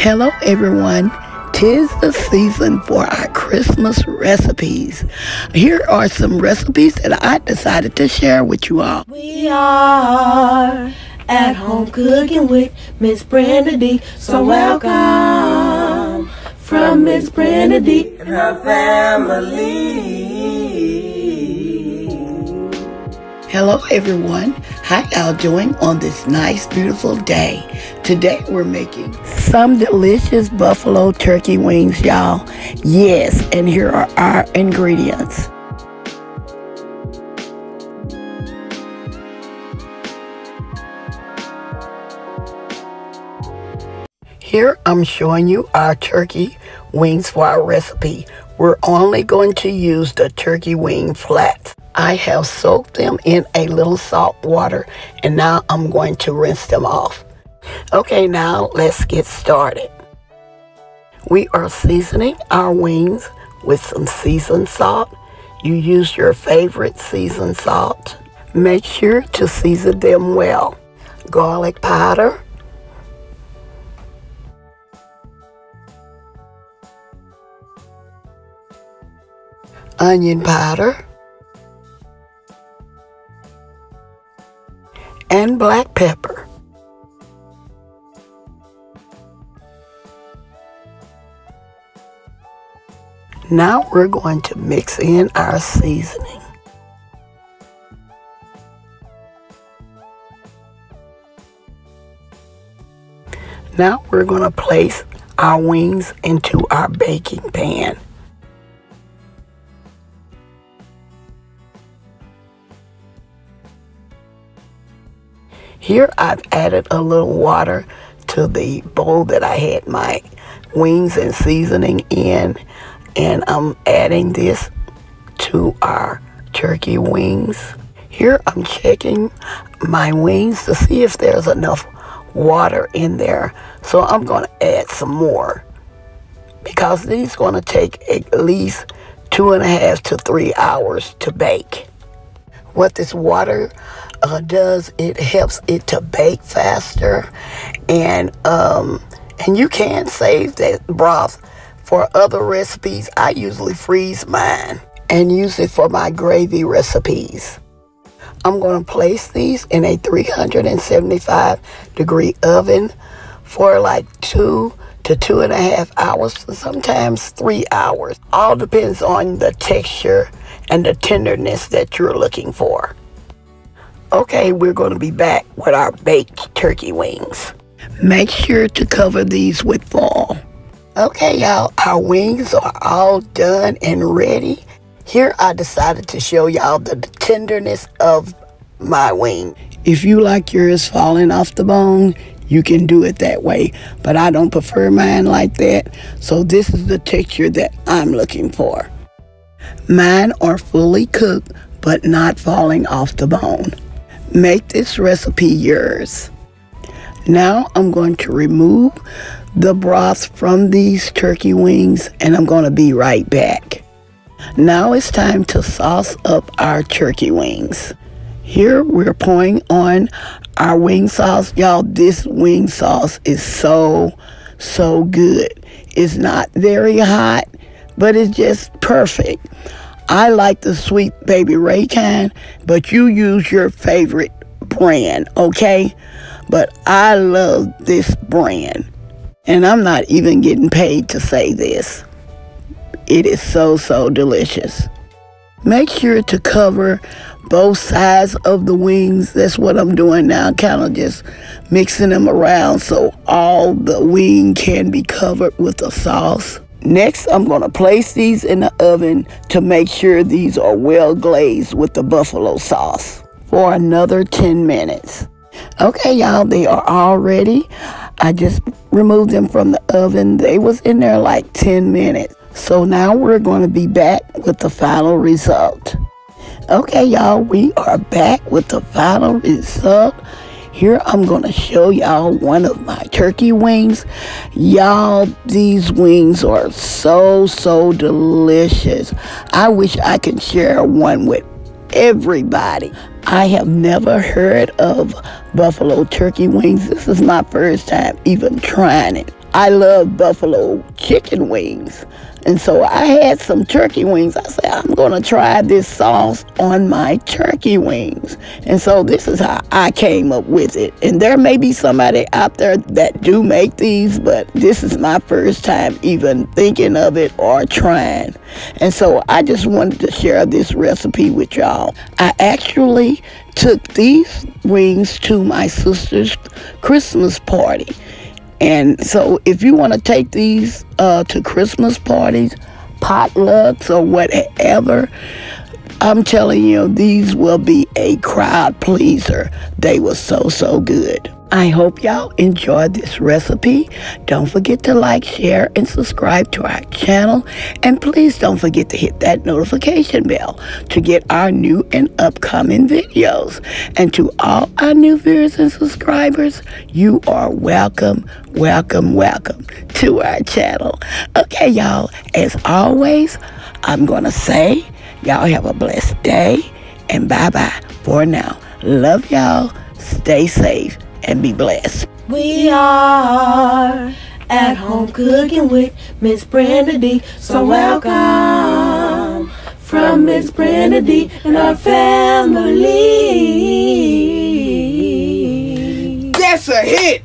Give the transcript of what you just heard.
Hello everyone, 'tis the season for our Christmas recipes. Here are some recipes that I decided to share with you all. We are at home cooking with Miss Brenda D. So welcome from Miss Brenda D and her family. Hello everyone, how y'all doing on this nice beautiful day? Today we're making some delicious buffalo turkey wings, y'all. Yes, and here are our ingredients. Here I'm showing you our turkey wings for our recipe. We're only going to use the turkey wing flats. I have soaked them in a little salt water and now I'm going to rinse them off. Okay, now let's get started. We are seasoning our wings with some seasoned salt. You use your favorite seasoned salt. Make sure to season them well. Garlic powder, onion powder, and black pepper. Now we're going to mix in our seasoning. Now we're going to place our wings into our baking pan. Here I've added a little water to the bowl that I had my wings and seasoning in, and I'm adding this to our turkey wings. Here I'm checking my wings to see if there's enough water in there, so I'm going to add some more because these are going to take at least 2.5 to 3 hours to bake. What this water does, it helps it to bake faster, and you can save that broth for other recipes. I usually freeze mine and use it for my gravy recipes. I'm going to place these in a 375-degree oven for like 2 to 2.5 hours, sometimes 3 hours. All depends on the texture and the tenderness that you're looking for. Okay, we're going to be back with our baked turkey wings. Make sure to cover these with foil. Okay, y'all, our wings are all done and ready. Here I decided to show y'all the tenderness of my wing. If you like yours falling off the bone, you can do it that way, but I don't prefer mine like that, so this is the texture that I'm looking for. Mine are fully cooked, but not falling off the bone. Make this recipe yours. Now I'm going to remove the broth from these turkey wings, and I'm going to be right back. Now it's time to sauce up our turkey wings. Here we're pouring on our wing sauce. Y'all, this wing sauce is so good. It's not very hot, but it's just perfect. I like the Sweet Baby Ray kind, but you use your favorite brand, okay? But I love this brand, and I'm not even getting paid to say this. It is so delicious. Make sure to cover both sides of the wings. That's what I'm doing now, kind of just mixing them around so all the wing can be covered with the sauce. Next, I'm going to place these in the oven to make sure these are well glazed with the buffalo sauce for another 10 minutes. Okay, y'all, they are all ready. I just removed them from the oven. They was in there like 10 minutes. So now we're going to be back with the final result. Okay, y'all, we are back with the final result. Here I'm going to show y'all one of my turkey wings. Y'all, these wings are so delicious. I wish I could share one with everybody. I have never heard of buffalo turkey wings. This is my first time even trying it. I love buffalo chicken wings. And so I had some turkey wings. I said, I'm going to try this sauce on my turkey wings. And so this is how I came up with it. And there may be somebody out there that do make these, but this is my first time even thinking of it or trying. And so I just wanted to share this recipe with y'all. I actually took these wings to my sister's Christmas party. And so if you want to take these to Christmas parties, potlucks, or whatever, I'm telling you, these will be a crowd pleaser. They were so good. I hope y'all enjoyed this recipe. Don't forget to like, share, and subscribe to our channel. And please don't forget to hit that notification bell to get our new and upcoming videos. And to all our new viewers and subscribers, you are welcome to our channel. Okay, y'all, as always, I'm going to say, y'all have a blessed day, and bye-bye for now. Love y'all. Stay safe and be blessed. We are at home cooking with Miss Brenda D. So welcome from Miss Brenda D and our family. That's a hit.